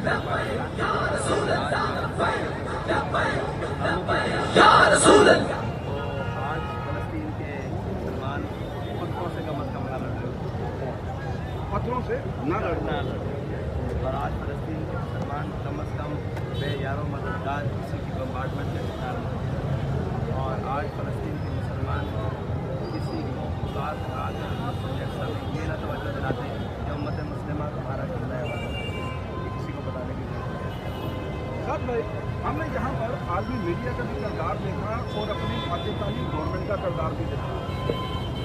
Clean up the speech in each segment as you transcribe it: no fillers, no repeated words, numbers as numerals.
آج فلسطین کے مسلمان پتھروں سے کم از کم نہ لڑ رہے، پتھروں سے نہ لڑنا، اور آج فلسطین کے مسلمان کم از کم بے یاروں مددگار کسی کی بمبارڈمنٹ کا شکار نہ ہو، اور آج فلسطین کے مسلمان کسی بات کا یہ نہ توجہ دلاتے کہ امت مسلمہ تمہارا قبلہ ہے، یہ کسی کو بتانے کی ضرورت ہے۔ سب بھائی ہم نے یہاں پر عالمی میڈیا کا بھی کردار دیکھا اور اپنی پاکستانی گورنمنٹ کا کردار بھی دیکھا۔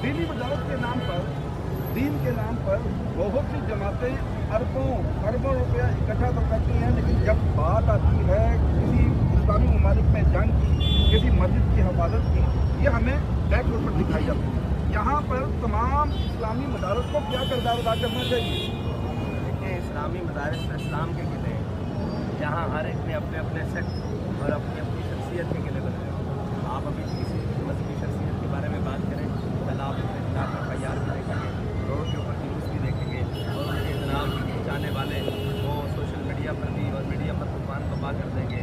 دینی وزارت کے نام پر، دین کے نام پر بہت سی جماعتیں اربوں روپیہ اکٹھا تو کرتی ہیں، لیکن جب بات آتی ہے کسی اسلامی ممالک میں جنگ کی، کسی مسجد کی حفاظت کی، یہ ہمیں بیک روڈ پر دکھائی جاتی ہے۔ یہاں پر تمام اسلامی مدارس کو کیا کردار ادا کرنا چاہیے؟ دیکھیں، اسلامی مدارس تو اسلام کے قلعے ہیں، یہاں ہر ایک نے اپنے اپنے سیٹ اور اپنی اپنی شخصیت کے قلعے بنائے ہیں۔ آپ ابھی کسی مذہبی شخصیت کے بارے میں بات کریں، کل آپ اپنے خلاف FIR بھی دیکھیں گے، روڈ کے اوپر جلوس بھی دیکھیں گے، اور ان کے جناب کی جانے والے وہ سوشل میڈیا پر بھی اور میڈیا پر طوفان بپا کر دیں گے۔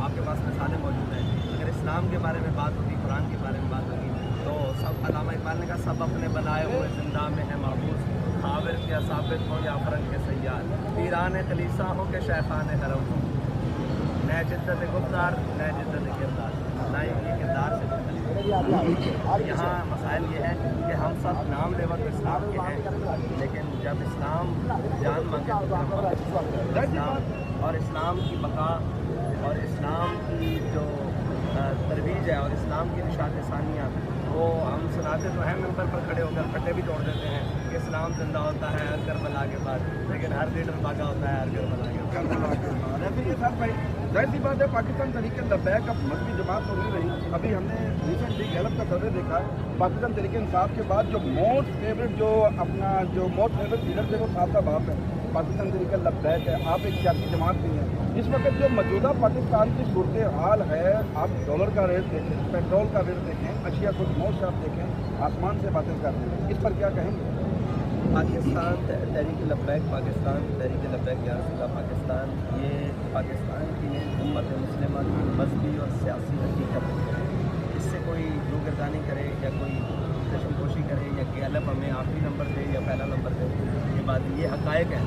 آپ کے پاس مثالیں موجود ہیں۔ اگر اسلام کے بارے میں بات ہوگی، قرآن کے بارے میں بات ہوگی، تو سب علامہ اقبال نے کہا سب اپنے بنائے ہوئے زندہ میں ہے محفوظ، خاور کے ثابت ہوں یا فرنگ کے سیار، پیران کلیسا ہوں کہ شیخان حرم ہوں، نئے جدت گفتار نئے جدت کردار، نہ یہ کردار سے بدل۔ یہاں مسائل یہ ہے کہ ہم سب نام لیوا تو اسلام کے ہیں، لیکن جب اسلام جان مانگے تو اسلام اور اسلام کی بقا اور اسلام کی جو ترویج ہے اور اسلام کی نشاط ثانیہ، وہ ہم سناتے تو ہیں ممبر پر کھڑے ہو کر پھٹے بھی توڑ دیتے ہیں کہ اسلام زندہ ہوتا ہے ہر کربلا کے بعد، لیکن ہر لیڈر بھاگا ہوتا ہے ہر کربلا کے بعد۔ ایسے یہ سر بھائی ظاہر سی بات ہے، پاکستان تحریک لبیک اب مذہبی جماعت تو نہیں رہی۔ ابھی ہم نے ریسنٹلی گیلپ کا سروے دیکھا ہے، پاکستان تحریک انصاف کے بعد جو موسٹ فیوریٹ لیڈر تھے وہ صاحب کا باپ ہے، پاکستان تحریک لبیک ہے۔ آپ ایک سیاسی جماعت بھی ہیں۔ اس وقت جو موجودہ پاکستان کی صورتحال ہے، آپ ڈالر کا ریٹ دیکھیں، پیٹرول کا ریٹ دیکھیں، اشیاء کچھ موسٹ آپ دیکھیں، آسمان سے باتیں کر رہے ہیں، اس پر کیا کہیں گے؟ پاکستان تحریک لبیک، پاکستان تحریک لبیک یا رسول اللہ پاکستان، یہ پاکستان کی امت مسلمہ کی مذہبی اور سیاسی حقیقت ہے۔ اس سے کوئی روگردانی کرے یا کوئی چشم پوشی کرے یا گیلپ ہمیں آخری نمبر دے یا پہلا نمبر دے، یہ بات یہ حقائق ہیں،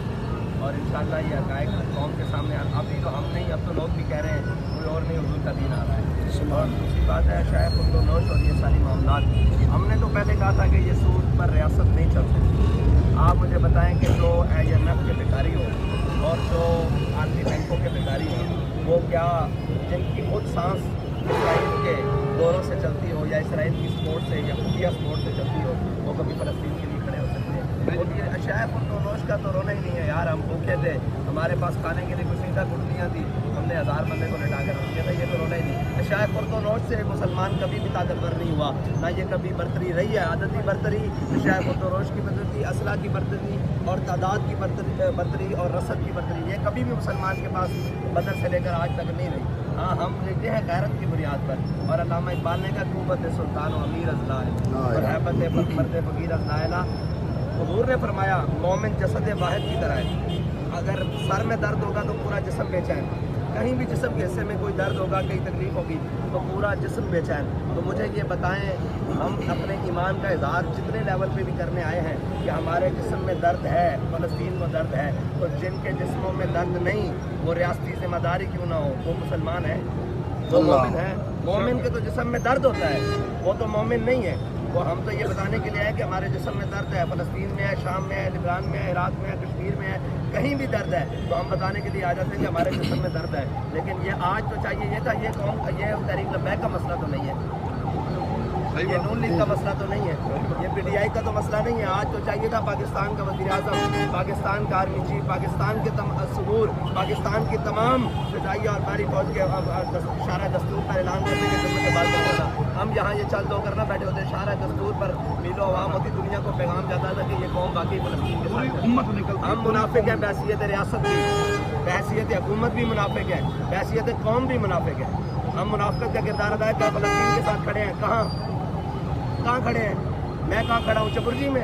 اور انشاءاللہ یہ حقائق قوم کے سامنے ابھی تو ہم نہیں، اب تو لوگ بھی کہہ رہے ہیں کوئی اور نہیں، حضور کا دین آ رہا ہے۔ اور دوسری بات ہے شاید خود و نوش اور یہ ساری معاملات، ہم نے تو پہلے کہا تھا کہ یہ سود پر ریاست نہیں چل سکتی۔ آپ مجھے بتائیں کہ جو IMF کے بھکاری ہوں اور جو عالمی بینکوں کے بھکاری ہوں، وہ کیا جن کی خود سانس اسرائیل کے دوروں سے چلتی ہو یا اسرائیل کی سپورٹ سے یا خفیہ سپورٹ سے چلتی ہو، وہ کبھی فلسطین کے لیے کھڑے ہو سکتے ہیں؟ یہ اشیاء خود و نوش کا تو رونا ہی نہیں ہے یار، ہم بھوکے تھے، ہمارے پاس کھانے کے لیے کچھ نہیں تھا، گٹلیاں تھی، ہم نے 1000 بندے کو لٹا کر رکھ دیا تھا، یہ تو رونا ہی نہیں۔ اشیاء خود و نوش سے مسلمان کبھی بھی طاقتور نہیں ہوا، نہ یہ کبھی برتری رہی ہے، عادتی برتری، اشیاء خود و نوش کی برتری، اسلحہ کی برتری اور تعداد کی برتری اور رسد کی برتری، یہ کبھی بھی مسلمان کے پاس بدر سے لے کر آج تک نہیں رہی۔ ہاں ہم لیتے ہیں غیرت کی بنیاد پر، اور علامہ اقبال نے کہا قوت سلطان و امیر ازلال اور حیبت مرد فقیر ازلائلہ۔ حضور نے فرمایا مومن جسد واحد کی طرح ہے، اگر سر میں درد ہوگا تو پورا جسم بے چین، کہیں بھی جسم کے حصے میں کوئی درد ہوگا، کہیں تکلیف ہوگی تو پورا جسم بے چین۔ تو مجھے یہ بتائیں، ہم اپنے ایمان کا اظہار جتنے لیول پہ بھی کرنے آئے ہیں کہ ہمارے جسم میں درد ہے، فلسطین کو درد ہے، تو جن کے جسموں میں درد نہیں وہ ریاستی ذمہ داری کیوں نہ ہو، وہ مسلمان ہیں، وہ مومن ہیں۔ مومن کے تو جسم میں درد ہوتا ہے، وہ تو مومن نہیں ہے۔ وہ ہم تو یہ بتانے کے لیے آئے کہ ہمارے جسم میں درد ہے، فلسطین میں ہے، شام میں ہے، لبنان میں ہے، عراق میں ہے، کشمیر میں ہے، کہیں بھی درد ہے تو ہم بتانے کے لیے آ جاتے ہیں کہ ہمارے جسم میں درد ہے۔ لیکن یہ آج تو چاہیے یہ تھا، یہ قوم یہ تحریک لبیک کا مسئلہ تو نہیں ہے، یہ نون لیگ کا مسئلہ تو نہیں ہے، یہ PTI کا تو مسئلہ نہیں ہے۔ آج تو چاہیے تھا پاکستان کا وزیر اعظم، پاکستان کا آرمی چیف، پاکستان کے صدور، پاکستان کی تمام فضائیہ اور بحری فوج کے شرح دستور پر اعلان کرنے کے ذمہ سے بات کرتا تھا۔ ہم یہاں یہ چل دو کرنا بیٹھے ہوتے، شرح دستور پر میلو عوام ہوتی، دنیا کو پیغام جاتا تھا کہ یہ قوم باقی فلسطین کے ساتھ۔ ہم منافق ہیں بحیثیت ریاست بھی، بحیثیت حکومت بھی منافق ہے، بحیثیت قوم بھی منافق ہے۔ ہم منافقت کا کردار ادا کیا فلسطین کے ساتھ کھڑے ہیں، کہاں کھڑے ہیں؟ میں کہاں کھڑا ہوں؟ چپرجی میں،